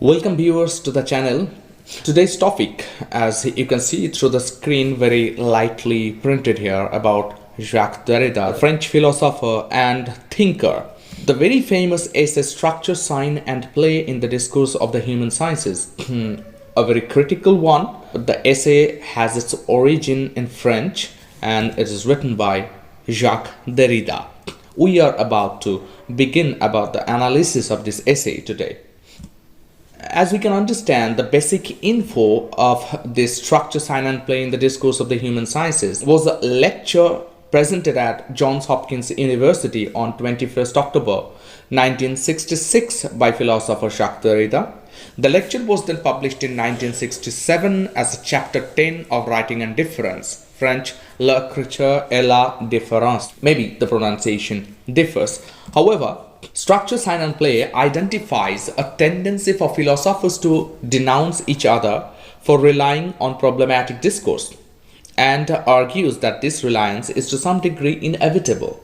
Welcome viewers to the channel. Today's topic, as you can see through the screen very lightly printed here, about Jacques Derrida, French philosopher and thinker. The very famous essay Structure, Sign and Play in the Discourse of the Human Sciences. A very critical one. The essay has its origin in French and it is written by Jacques Derrida. We are about to begin about the analysis of this essay today. As we can understand, the basic info of this Structure, Sign and Play in the Discourse of the Human Sciences was a lecture presented at Johns Hopkins University on 21st October 1966 by philosopher Jacques Derrida. The lecture was then published in 1967 as Chapter 10 of Writing and Difference, French Rupture et la différence. Maybe the pronunciation differs. However, Structure, Sign and Play identifies a tendency for philosophers to denounce each other for relying on problematic discourse, and argues that this reliance is to some degree inevitable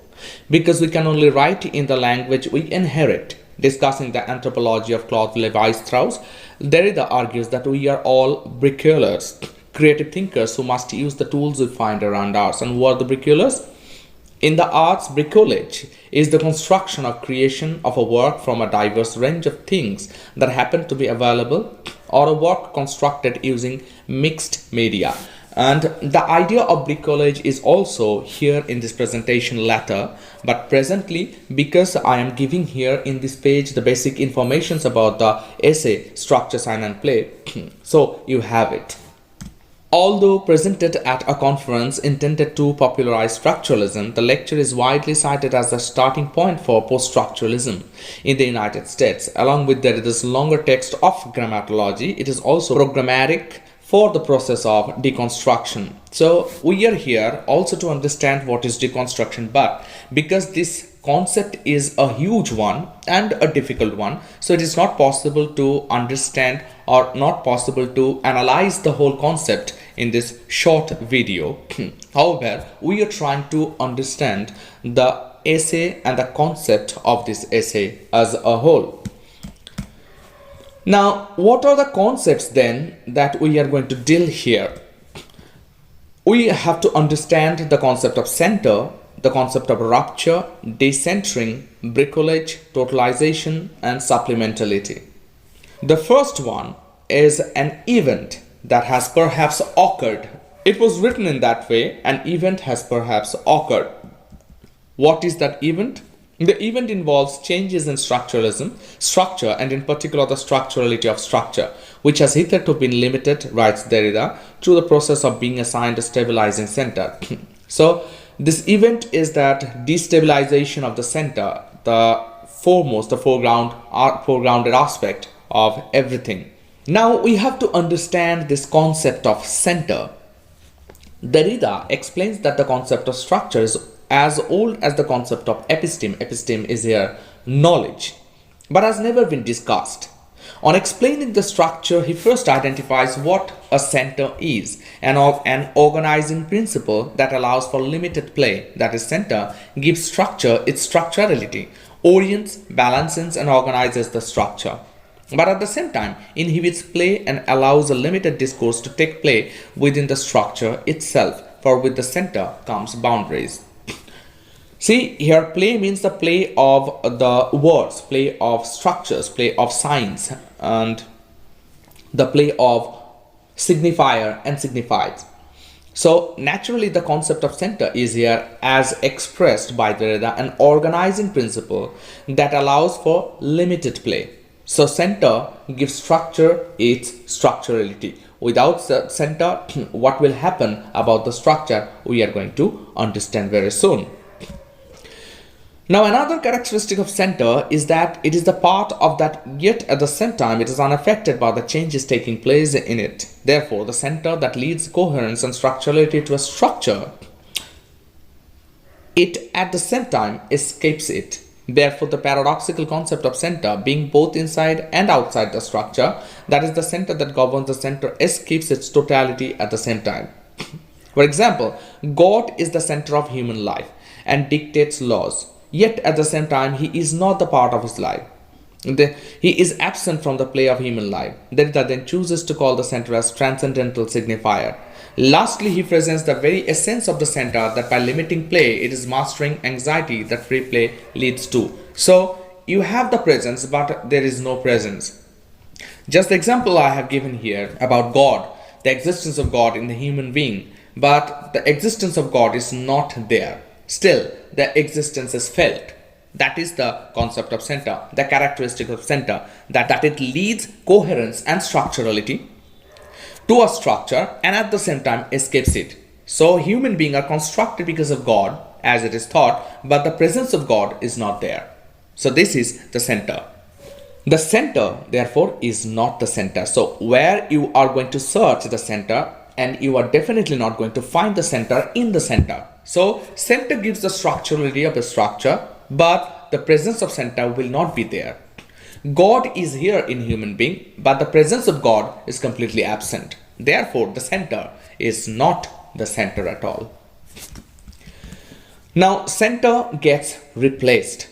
because we can only write in the language we inherit. Discussing the anthropology of Claude Levi Strauss, Derrida argues that we are all bricoleurs, creative thinkers who must use the tools we find around us. And who are the bricoleurs? In the arts, bricolage is the construction or creation of a work from a diverse range of things that happen to be available, or a work constructed using mixed media. And the idea of bricolage is also here in this presentation later, but presently, because I am giving here in this page the basic informations about the essay Structure, Sign and Play, so you have it. Although presented at a conference intended to popularize structuralism, the lecture is widely cited as the starting point for post-structuralism in the United States. Along with Derrida's longer text of grammatology, it is also programmatic for the process of deconstruction. So we are here also to understand what is deconstruction, but because this concept is a huge one and a difficult one, so it is not possible to understand or not possible to analyze the whole concept in this short video. However, we are trying to understand the essay and the concept of this essay as a whole. Now, what are the concepts then that we are going to deal here? We have to understand the concept of center, the concept of rupture, decentering, bricolage, totalization, and supplementality. The first one is an event that has perhaps occurred. It was written in that way, an event has perhaps occurred. What is that event? The event involves changes in structuralism, structure, and in particular the structurality of structure, which has hitherto been limited, writes Derrida, through the process of being assigned a stabilizing center. So, this event is that destabilization of the center, the foregrounded aspect of everything. Now we have to understand this concept of center. Derrida explains that the concept of structure is as old as the concept of episteme. Episteme is here knowledge, but has never been discussed. On explaining the structure, he first identifies what a center is, and of an organizing principle that allows for limited play. That is, center gives structure its structurality, orients, balances, and organizes the structure, but at the same time inhibits play and allows a limited discourse to take play within the structure itself, for with the center comes boundaries. See, here play means the play of the words, play of structures, play of signs, and the play of signifier and signified. So naturally the concept of center is here, as expressed by Derrida, an organizing principle that allows for limited play. So center gives structure its structurality. Without center, what will happen about the structure we are going to understand very soon. Now, another characteristic of center is that it is the part of that, yet at the same time it is unaffected by the changes taking place in it. Therefore, the center that leads coherence and structurality to a structure, it at the same time escapes it. Therefore, the paradoxical concept of center being both inside and outside the structure, that is, the center that governs the center, escapes its totality at the same time. For example, God is the center of human life and dictates laws. Yet at the same time, he is not the part of his life. He is absent from the play of human life. Derrida then chooses to call the center as transcendental signifier. Lastly, he presents the very essence of the center, that by limiting play, it is mastering anxiety that free play leads to. So, you have the presence, but there is no presence. Just the example I have given here about God, the existence of God in the human being, but the existence of God is not there. Still, the existence is felt. That is the concept of center, the characteristic of center, that it leads coherence and structurality to a structure and at the same time escapes it. So human beings are constructed because of God, as it is thought, but the presence of God is not there. So this is the center. The center, therefore, is not the center. So where you are going to search the center, and you are definitely not going to find the center in the center. So center gives the structurality of the structure, but the presence of center will not be there. God is here in human being, but the presence of God is completely absent. Therefore, the center is not the center at all. Now, center gets replaced.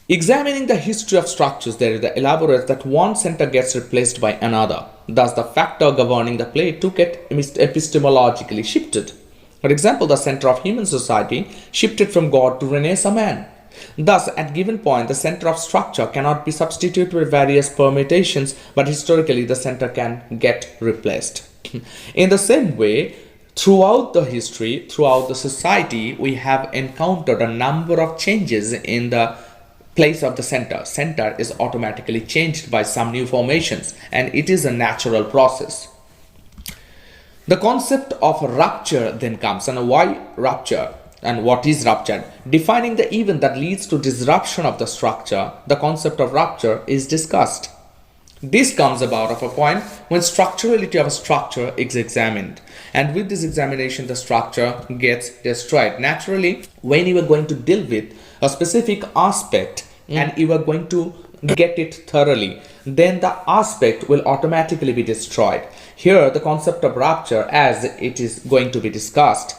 Examining the history of structures, Derrida elaborates that one center gets replaced by another. Thus, the factor governing the play took it epistemologically shifted. For example, the center of human society shifted from God to Renaissance man. Thus, at given point, the center of structure cannot be substituted with various permutations, but historically the center can get replaced. In the same way, throughout the history, throughout the society, we have encountered a number of changes in the place of the center. Center is automatically changed by some new formations, and it is a natural process. The concept of rupture then comes, and why rupture and what is rupture? Defining the event that leads to disruption of the structure, the concept of rupture is discussed. This comes about of a point when structurality of a structure is examined, and with this examination the structure gets destroyed. Naturally, when you are going to deal with a specific aspect and you are going to get it thoroughly, then the aspect will automatically be destroyed. Here the concept of rupture, as it is going to be discussed,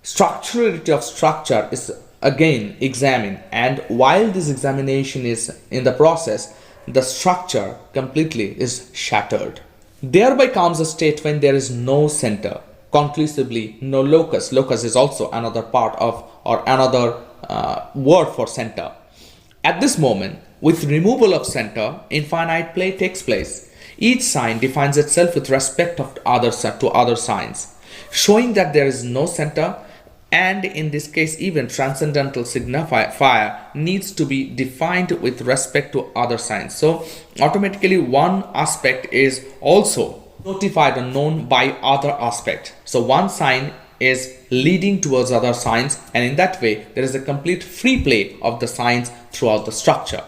structurality of structure is again examined, and while this examination is in the process, the structure completely is shattered. Thereby comes a state when there is no center, conclusively no locus. Locus is also another part of, or another word for center. At this moment, with removal of center, infinite play takes place. Each sign defines itself with respect to other signs, showing that there is no center, and in this case even transcendental signifier needs to be defined with respect to other signs. So automatically one aspect is also notified or known by other aspect. So one sign is leading towards other signs, and in that way there is a complete free play of the signs throughout the structure.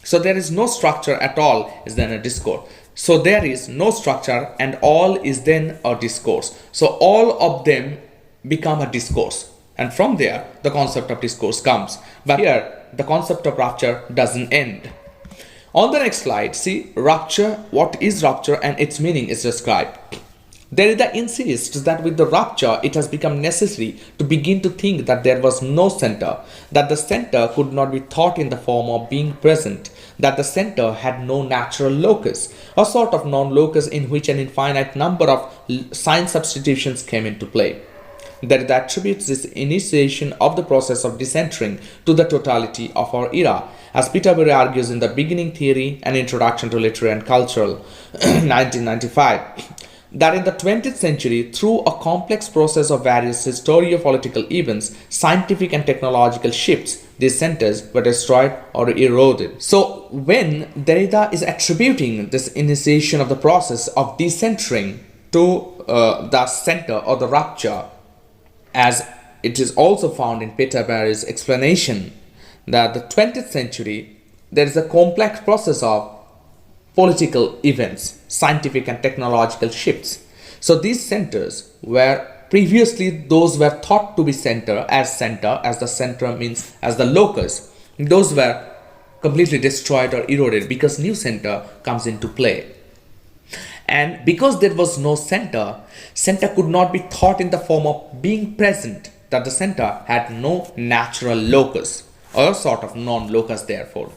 So there is no structure at all is then a discourse. So there is no structure and all is then a discourse. So all of them become a discourse, and from there the concept of discourse comes. But here the concept of rupture doesn't end. On the next slide, see rupture. What is rupture and its meaning is described. Derrida insists that with the rupture it has become necessary to begin to think that there was no center, that the center could not be thought in the form of being present, that the center had no natural locus, a sort of non-locus in which an infinite number of sign substitutions came into play. Derrida attributes this initiation of the process of decentering to the totality of our era, as Peterbury argues in the Beginning Theory and Introduction to Literary and Cultural, 1995. That in the 20th century, through a complex process of various historio-political events, scientific and technological shifts, these centers were destroyed or eroded. So when Derrida is attributing this initiation of the process of decentering to the center or the rupture, as it is also found in Peterbury's explanation, that the 20th century, there is a complex process of political events, scientific and technological shifts. So these centers were previously, those were thought to be center, as the center means as the locus, those were completely destroyed or eroded because new center comes into play. And because there was no center, center could not be thought in the form of being present, that the center had no natural locus, or a sort of non-locus therefore.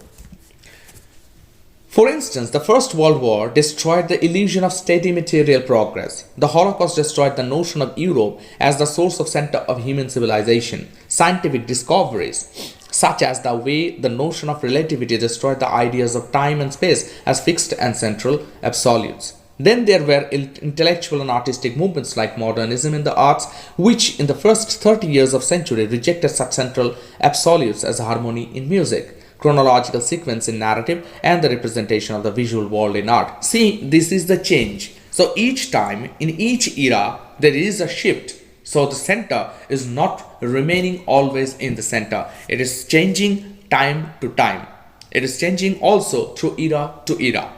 For instance, the First World War destroyed the illusion of steady material progress. The Holocaust destroyed the notion of Europe as the source of center of human civilization. Scientific discoveries, such as the way the notion of relativity destroyed the ideas of time and space as fixed and central absolutes. Then there were intellectual and artistic movements like modernism in the arts, which in the first 30 years of century rejected such central absolutes as harmony in music, chronological sequence in narrative, and the representation of the visual world in art. See, this is the change. So each time, in each era, there is a shift. So the center is not remaining always in the center. It is changing time to time. It is changing also through era to era.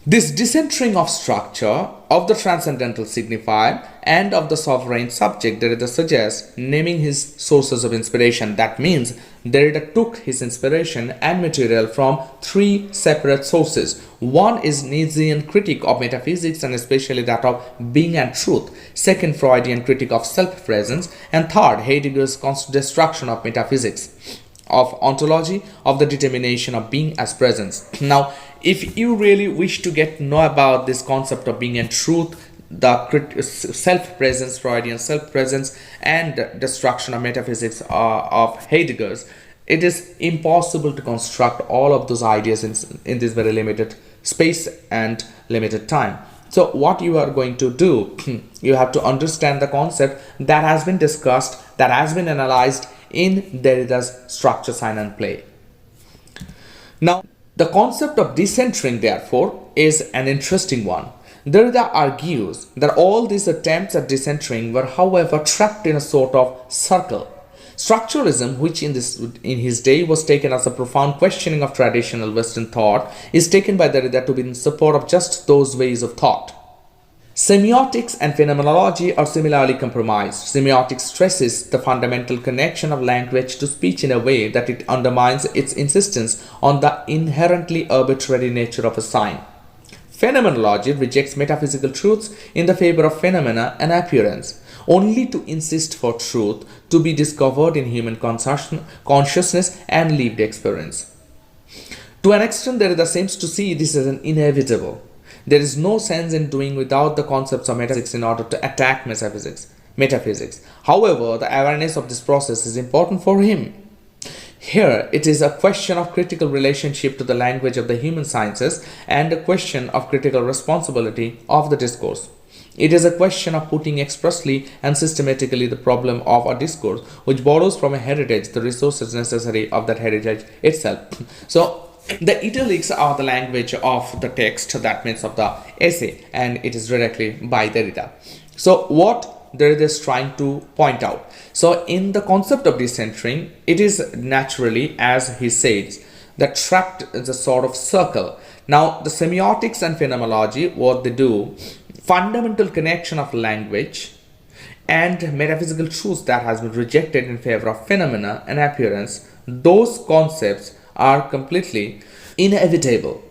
This decentering of structure, of the transcendental signifier, and of the sovereign subject, Derrida suggests naming his sources of inspiration. That means Derrida took his inspiration and material from three separate sources. One is Nietzschean critique of metaphysics and especially that of being and truth. Second, Freudian critique of self-presence. And third, Heidegger's destruction of metaphysics, of ontology, of the determination of being as presence. Now, if you really wish to know about this concept of being and truth, the self-presence, Freudian self-presence, and destruction of metaphysics of Heidegger's, it is impossible to construct all of those ideas in this very limited space and limited time. So what you are going to do, you have to understand the concept that has been discussed, that has been analyzed in Derrida's structure, sign and play. Now, the concept of decentering, therefore, is an interesting one. Derrida argues that all these attempts at decentering were, however, trapped in a sort of circle. Structuralism, which in his day was taken as a profound questioning of traditional Western thought, is taken by Derrida to be in support of just those ways of thought. Semiotics and phenomenology are similarly compromised. Semiotics stresses the fundamental connection of language to speech in a way that it undermines its insistence on the inherently arbitrary nature of a sign. Phenomenology rejects metaphysical truths in the favor of phenomena and appearance, only to insist for truth to be discovered in human consciousness and lived experience. To an extent, Derrida seems to see this as an inevitable. There is no sense in doing without the concepts of metaphysics in order to attack metaphysics. However, the awareness of this process is important for him. Here, it is a question of critical relationship to the language of the human sciences and a question of critical responsibility of the discourse. It is a question of putting expressly and systematically the problem of a discourse which borrows from a heritage the resources necessary of that heritage itself. So, the italics are the language of the text, that means of the essay, and it is directly by Derrida. So what Derrida is trying to point out. So in the concept of decentering, it is naturally, as he says, that trapped is a sort of circle. Now the semiotics and phenomenology, what they do, fundamental connection of language and metaphysical truths that has been rejected in favor of phenomena and appearance, those concepts are completely inevitable,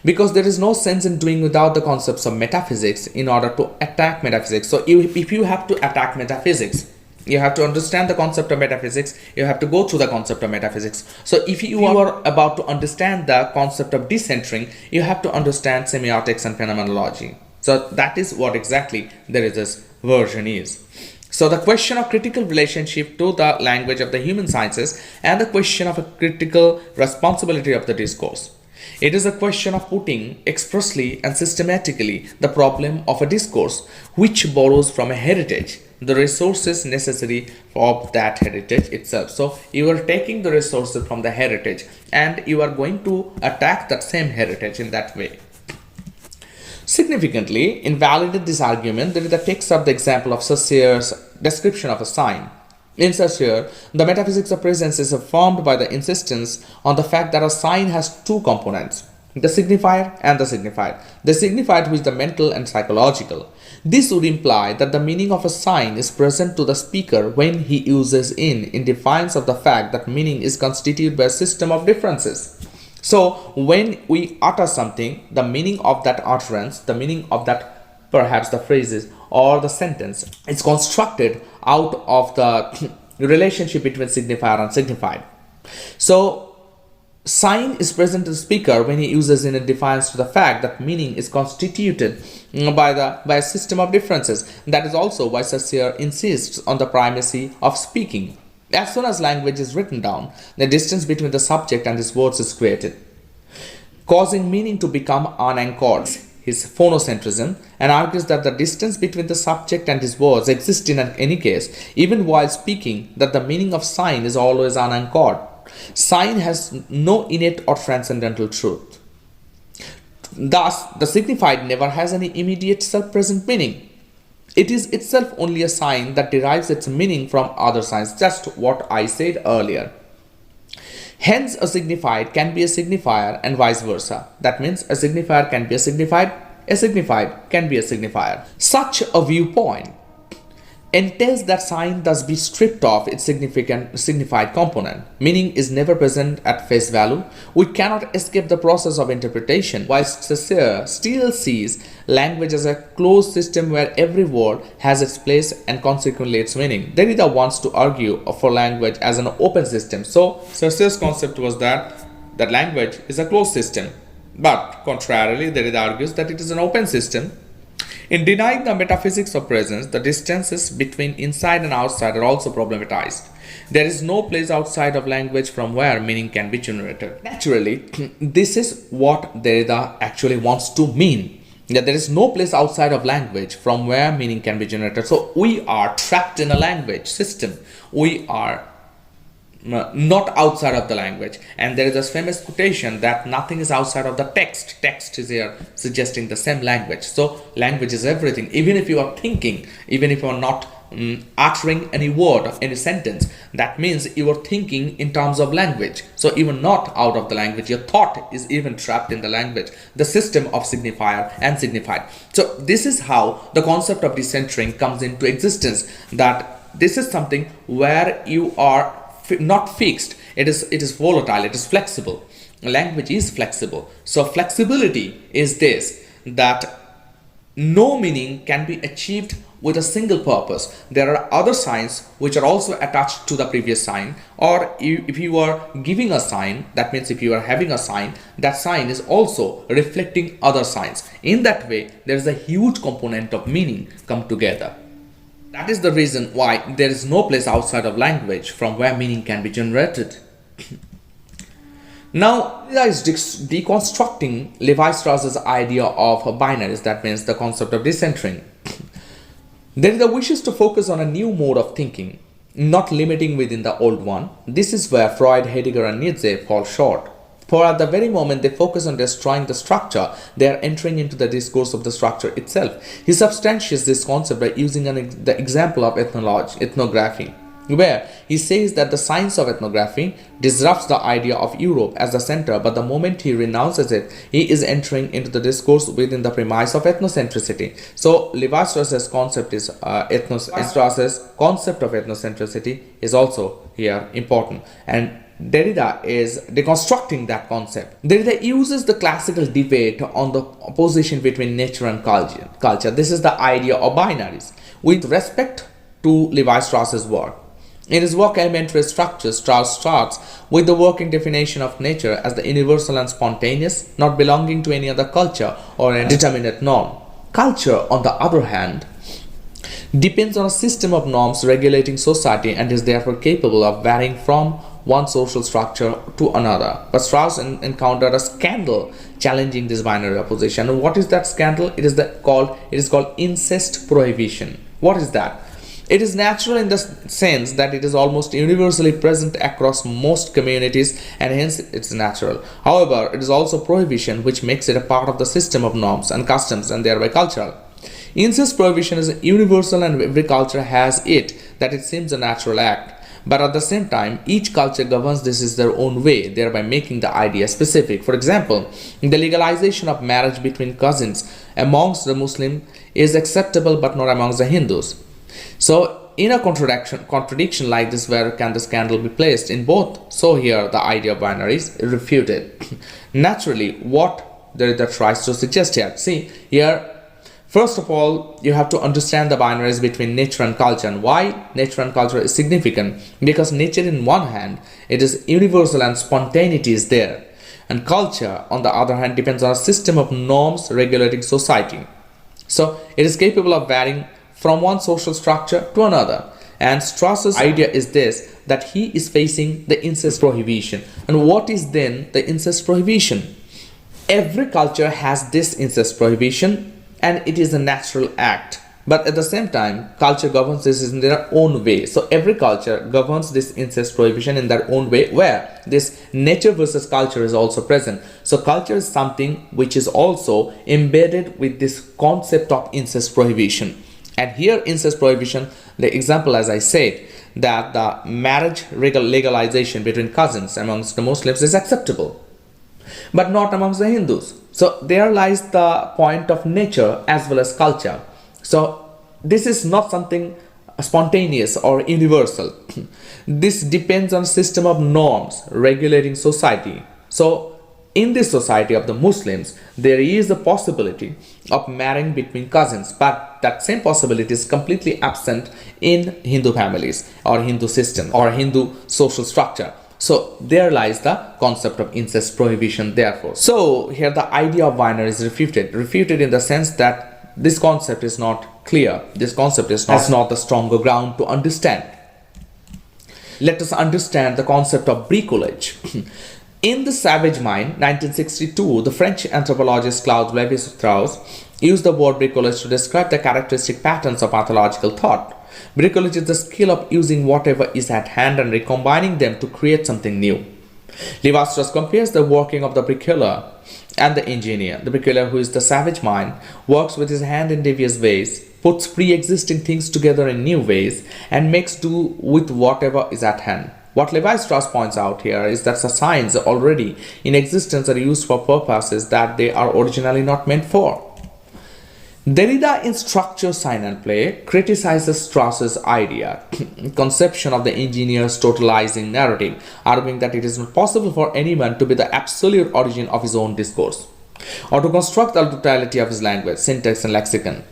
because there is no sense in doing without the concepts of metaphysics in order to attack metaphysics. So if you have to attack metaphysics, you have to understand the concept of metaphysics, you have to go through the concept of metaphysics. So if you are about to understand the concept of decentering, you have to understand semiotics and phenomenology. So that is what exactly Derrida's version is. So the question of critical relationship to the language of the human sciences and the question of a critical responsibility of the discourse. It is a question of putting expressly and systematically the problem of a discourse which borrows from a heritage, the resources necessary for that heritage itself. So you are taking the resources from the heritage and you are going to attack that same heritage in that way. Significantly, invalidated this argument, Derrida takes up the example of Saussure's description of a sign. In Saussure, the metaphysics of presence is affirmed by the insistence on the fact that a sign has two components, the signifier and the signified. The signified, which is the mental and psychological. This would imply that the meaning of a sign is present to the speaker when he uses in defiance of the fact that meaning is constituted by a system of differences. So when we utter something, the meaning of that utterance, the meaning of that perhaps the phrases or the sentence is constructed out of the relationship between signifier and signified. So Sign is present to the speaker when he uses in a defiance to the fact that meaning is constituted by a system of differences. That is also why Saussure insists on the primacy of speaking. As soon as language is written down, the distance between the subject and his words is created, causing meaning to become unanchored. His phonocentrism, and argues that the distance between the subject and his words exists in any case, even while speaking, that the meaning of sign is always unanchored. Sign has no innate or transcendental truth. Thus, the signified never has any immediate self-present meaning. It is itself only a sign that derives its meaning from other signs, just what I said earlier. Hence, a signified can be a signifier and vice versa. That means a signifier can be a signified can be a signifier. Such a viewpoint entails that sign thus be stripped of its signified component. Meaning is never present at face value. We cannot escape the process of interpretation, whilst Saussure still sees language as a closed system where every word has its place and consequently its meaning. Derrida wants to argue for language as an open system. So Saussure's concept was that language is a closed system. But contrarily, Derrida argues that it is an open system. In denying the metaphysics of presence, the distances between inside and outside are also problematized. There is no place outside of language from where meaning can be generated. Naturally, this is what Derrida actually wants to mean. That there is no place outside of language from where meaning can be generated. So we are trapped in a language system. We are not outside of the language. And there is this famous quotation that nothing is outside of the text. Text is here suggesting the same language. So language is everything. Even if you are thinking, even if you are not uttering any word, any sentence, that means you are thinking in terms of language. So even not out of the language, your thought is even trapped in the language, the system of signifier and signified. So this is how the concept of decentering comes into existence, that this is something where you are not fixed. It is volatile, it is flexible. Language is flexible. So flexibility is this, that no meaning can be achieved with a single purpose. There are other signs which are also attached to the previous sign, or if you are giving a sign, that means if you are having a sign, that sign is also reflecting other signs. In that way, there is a huge component of meaning come together. That is the reason why there is no place outside of language from where meaning can be generated. Now, Derrida is deconstructing Levi Strauss's idea of binaries, that means the concept of decentering. Derrida wishes to focus on a new mode of thinking, not limiting within the old one. This is where Freud, Heidegger and Nietzsche fall short. For at the very moment they focus on destroying the structure, they are entering into the discourse of the structure itself. He substantiates this concept by using the example of ethnography, where he says that the science of ethnography disrupts the idea of Europe as the center, but the moment he renounces it, he is entering into the discourse within the premise of ethnocentricity. So Levi Strauss's concept is Strauss's concept of ethnocentricity is also here important, and Derrida is deconstructing that concept. Derrida uses the classical debate on the opposition between nature and culture. This is the idea of binaries with respect to Levi Strauss's work. In his work Elementary Structure, Strauss starts with the working definition of nature as the universal and spontaneous, not belonging to any other culture or a determinate norm. Culture, on the other hand, depends on a system of norms regulating society and is therefore capable of varying from one social structure to another. But Strauss encountered a scandal challenging this binary opposition. And what is that scandal? It is called incest prohibition. What is that? It is natural in the sense that it is almost universally present across most communities and hence it's natural. However, it is also prohibition which makes it a part of the system of norms and customs and thereby cultural. Incest prohibition is universal and every culture has it, that it seems a natural act. But at the same time, each culture governs this in their own way, thereby making the idea specific. For example, the legalization of marriage between cousins amongst the Muslims is acceptable but not amongst the Hindus. So, in a contradiction like this, where can the scandal be placed? In both. So here, the idea of binaries is refuted. Naturally, what Derrida tries to suggest here. See, here, First of all, you have to understand the binaries between nature and culture, and why nature and culture is significant. Because nature, in one hand, it is universal and spontaneity is there, and culture, on the other hand, depends on a system of norms regulating society. So it is capable of varying from one social structure to another. And Strauss's idea is this, that he is facing the incest prohibition. And what is then the incest prohibition? Every culture has this incest prohibition, and it is a natural act. But at the same time, culture governs this in their own way. So every culture governs this incest prohibition in their own way, where this nature versus culture is also present. So culture is something which is also embedded with this concept of incest prohibition. And here, incest prohibition, the example, as I said, that the marriage legalization between cousins amongst the Muslims is acceptable, but not amongst the Hindus. So there lies the point of nature as well as culture. So this is not something spontaneous or universal. This depends on a system of norms regulating society. So in this society of the Muslims, there is a possibility of marrying between cousins, but that same possibility is completely absent in Hindu families or Hindu system or Hindu social structure. So there lies the concept of incest prohibition, therefore. So here the idea of binary is refuted in the sense that this concept is not clear. This concept is not the stronger ground to understand. Let us understand the concept of bricolage. In The Savage Mind, 1962, the French anthropologist Levi Strauss used the word bricolage to describe the characteristic patterns of pathological thought. Bricolage is the skill of using whatever is at hand and recombining them to create something new. Levi Strauss compares the working of the bricklayer and the engineer. The bricklayer, who is the savage mind, works with his hand in devious ways, puts pre-existing things together in new ways, and makes do with whatever is at hand. What Levi Strauss points out here is that the signs already in existence are used for purposes that they are originally not meant for. Derrida in Structure, Sign and Play criticizes Strauss's idea, conception of the engineer's totalizing narrative, arguing that it is not possible for anyone to be the absolute origin of his own discourse, or to construct the totality of his language, syntax and lexicon.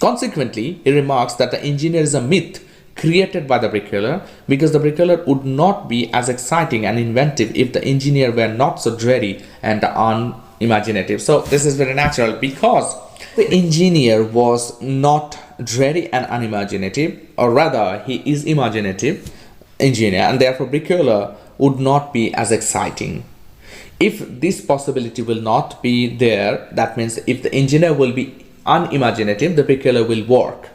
Consequently, he remarks that the engineer is a myth created by the bricklayer, because the bricklayer would not be as exciting and inventive if the engineer were not so dreary and unimaginative. So this is very natural, because the engineer was not dreary and unimaginative, or rather he is imaginative engineer, and therefore bricklayer would not be as exciting. If this possibility will not be there, that means if the engineer will be unimaginative, the bricklayer will work.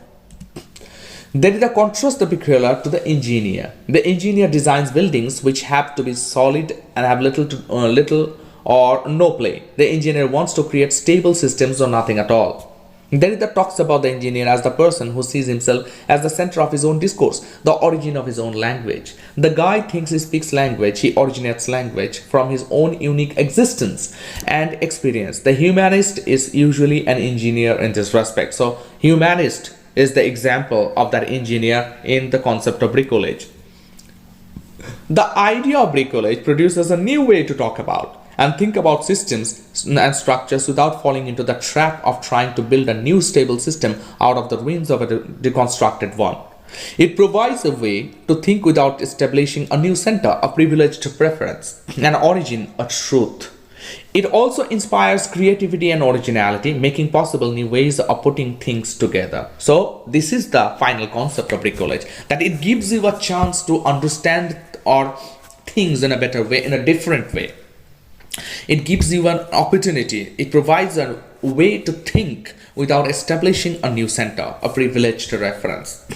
Derrida contrasts the bricklayer to the engineer. The engineer designs buildings which have to be solid and have little or no play. The engineer wants to create stable systems or nothing at all. Derrida talks about the engineer as the person who sees himself as the center of his own discourse, the origin of his own language. The guy thinks he speaks language, he originates language from his own unique existence and experience. The humanist is usually an engineer in this respect. So humanist is the example of that engineer in the concept of bricolage. The idea of bricolage produces a new way to talk about and think about systems and structures without falling into the trap of trying to build a new stable system out of the ruins of a deconstructed one. It provides a way to think without establishing a new center, a privileged preference, an origin, a truth. It also inspires creativity and originality, making possible new ways of putting things together. So this is the final concept of bricolage, that it gives you a chance to understand or things in a better way, in a different way. It gives you an opportunity. It provides a way to think without establishing a new center, a privileged reference,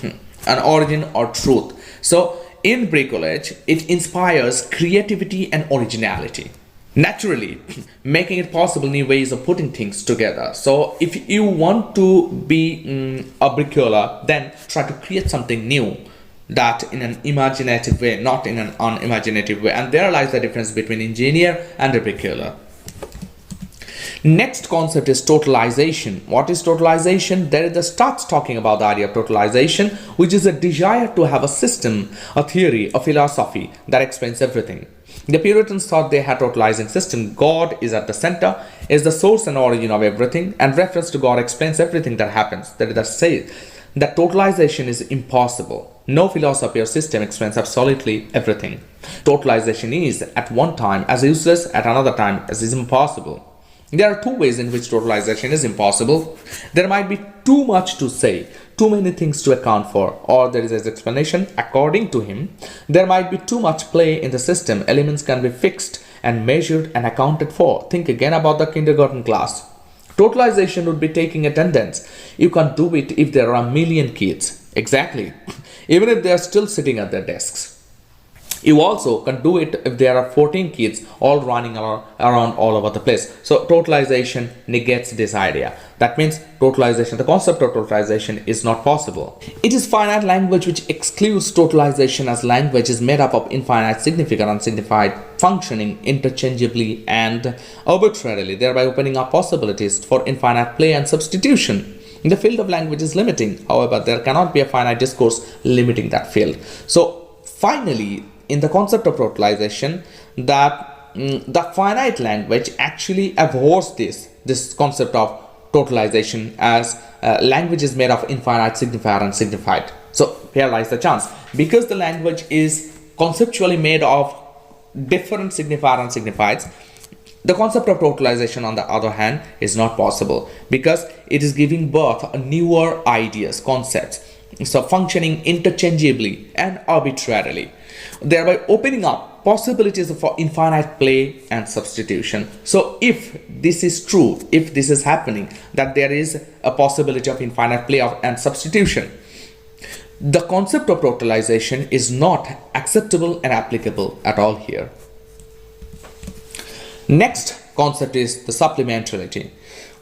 an origin or truth. So in bricolage, it inspires creativity and originality, naturally making it possible new ways of putting things together. So if you want to be a bricklayer, then try to create something new, that in an imaginative way, not in an unimaginative way. And there lies the difference between engineer and a bricklayer. Next concept is totalization. What is totalization? Derrida starts talking about the idea of totalization, which is a desire to have a system, a theory, a philosophy that explains everything. The Puritans thought they had totalizing system. God is at the center, is the source and origin of everything, and reference to God explains everything that happens. Derrida says that totalization is impossible. No philosophy or system explains absolutely everything. Totalization is, at one time, as useless, at another time, as is impossible. There are two ways in which totalization is impossible. There might be too much to say, too many things to account for, or there is an explanation. According to him, there might be too much play in the system. Elements can be fixed and measured and accounted for. Think again about the kindergarten class. Totalization would be taking attendance. You can't do it if there are a million kids. Exactly. Even if they are still sitting at their desks. You also can do it if there are 14 kids all running around all over the place. So totalization negates this idea. That means totalization, the concept of totalization is not possible. It is finite language which excludes totalization, as language is made up of infinite significant and signified functioning interchangeably and arbitrarily, thereby opening up possibilities for infinite play and substitution. The field of language is limiting. However, there cannot be a finite discourse limiting that field. So finally, in the concept of totalization, that the finite language actually abhors this concept of totalization, as language is made of infinite signifier and signified. So here lies the chance. Because the language is conceptually made of different signifier and signifieds, the concept of totalization, on the other hand, is not possible, because it is giving birth to newer ideas, concepts, so functioning interchangeably and arbitrarily, thereby opening up possibilities for infinite play and substitution. So if this is true, if this is happening, that there is a possibility of infinite play and substitution, the concept of totalization is not acceptable and applicable at all here. Next concept is the supplementality.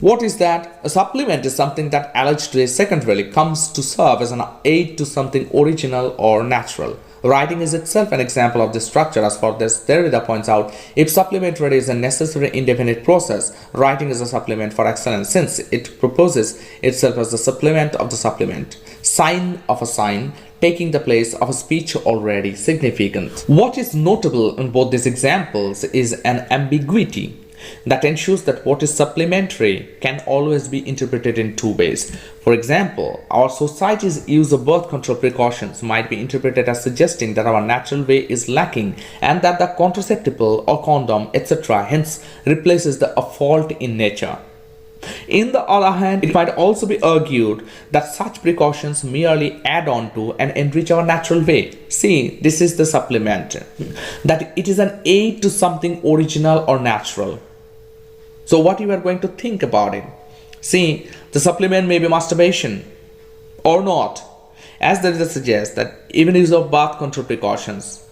What is that? A supplement is something that allegedly secondarily comes to serve as an aid to something original or natural. Writing is itself an example of this structure, as for this Derrida points out. If supplementary is a necessary indefinite process, writing is a supplement for excellence, since it proposes itself as the supplement of the supplement, sign of a sign, taking the place of a speech already significant. What is notable in both these examples is an ambiguity that ensures that what is supplementary can always be interpreted in two ways. For example, our society's use of birth control precautions might be interpreted as suggesting that our natural way is lacking and that the contraceptive or condom, etc., hence replaces the fault in nature. In the other hand, it might also be argued that such precautions merely add on to and enrich our natural way. See, this is the supplement, that it is an aid to something original or natural. So what you are going to think about it? See, the supplement may be masturbation or not, as Derrida suggests that even use of birth control precautions.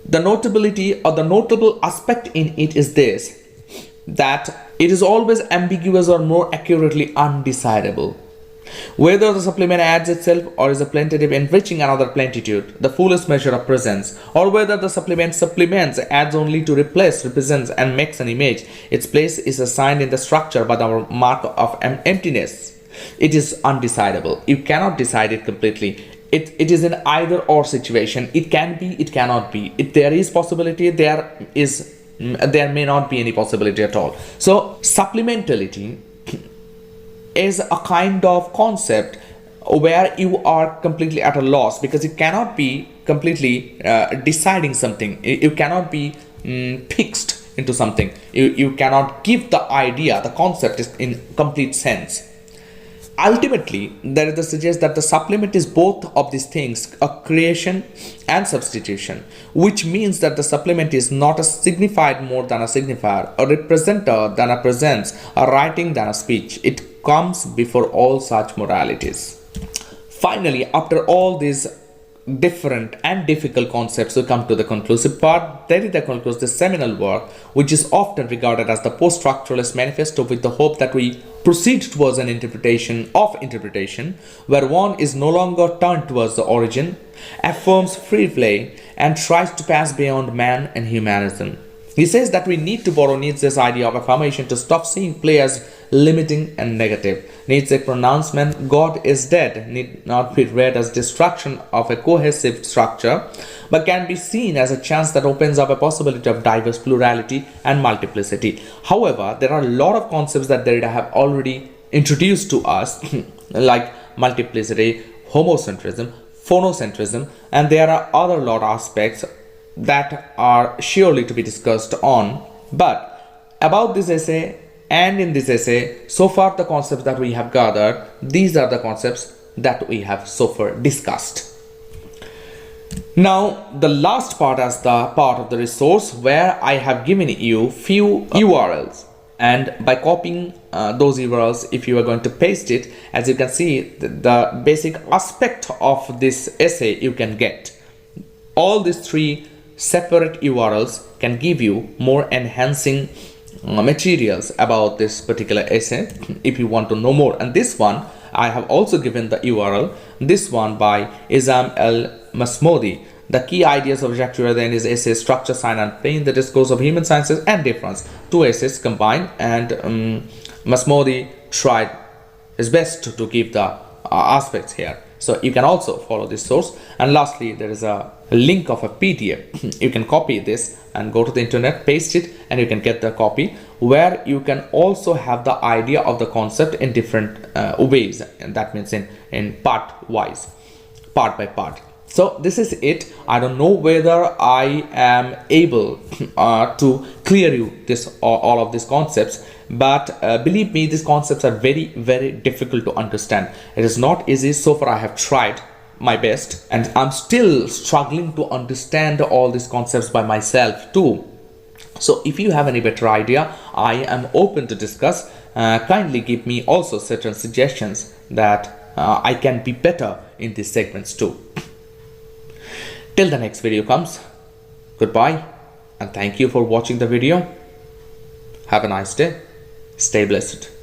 The notability or the notable aspect in it is this, that it is always ambiguous or more accurately undecidable. Whether the supplement adds itself or is a plentive enriching another plenitude, the fullest measure of presence, or whether the supplement supplements, adds only to replace, represents, and makes an image, its place is assigned in the structure by the mark of emptiness. It is undecidable. You cannot decide it completely. It is in either or situation. It can be, it cannot be. If there is possibility, there may not be any possibility at all. So supplementality is a kind of concept where you are completely at a loss, because it cannot be completely deciding something. You cannot be fixed into something. You cannot give the idea, the concept is in complete sense. Ultimately, Derrida suggests that the supplement is both of these things, a creation and substitution, which means that the supplement is not a signified more than a signifier, a representer than a presence, a writing than a speech. It comes before all such modalities. Finally, after all these different and difficult concepts, we come to the conclusive part. Derrida concludes this seminal work, which is often regarded as the post-structuralist manifesto, with the hope that we proceed towards an interpretation of interpretation, where one is no longer turned towards the origin, affirms free play, and tries to pass beyond man and humanism. He says that we need to borrow Nietzsche's idea of affirmation to stop seeing play as limiting and negative. Nietzsche's pronouncement, God is dead, need not be read as destruction of a cohesive structure, but can be seen as a chance that opens up a possibility of diverse plurality and multiplicity. However, there are a lot of concepts that Derrida have already introduced to us, like multiplicity, homocentrism, phonocentrism, and there are other lot aspects that are surely to be discussed on. But about this essay and in this essay, so far the concepts that we have gathered, these are the concepts that we have so far discussed. Now the last part is the part of the resource where I have given you few URLs, and by copying those URLs, if you are going to paste it, as you can see, the basic aspect of this essay you can get. All these three separate URLs can give you more enhancing materials about this particular essay if you want to know more. And this one I have also given the URL, this one by Isam el-Masmoudi, the key ideas of Jacques Derrida in his essay Structure, Sign and Pain, the Discourse of Human Sciences and Difference. Two essays combined, and Masmoudi tried his best to give the aspects here. So you can also follow this source. And lastly, there is a link of a PDF. You can copy this and go to the internet, paste it, and you can get the copy, where you can also have the idea of the concept in different ways, and that means in part wise, part by part. So this is it. I don't know whether I am able to clear you this all of these concepts, but believe me, these concepts are very, very difficult to understand. It is not easy. So far I have tried my best, and I'm still struggling to understand all these concepts by myself too. So if you have any better idea, I am open to discuss. Kindly give me also certain suggestions that I can be better in these segments too. Till the next video comes, goodbye, and thank you for watching the video. Have a nice day. Stay blessed.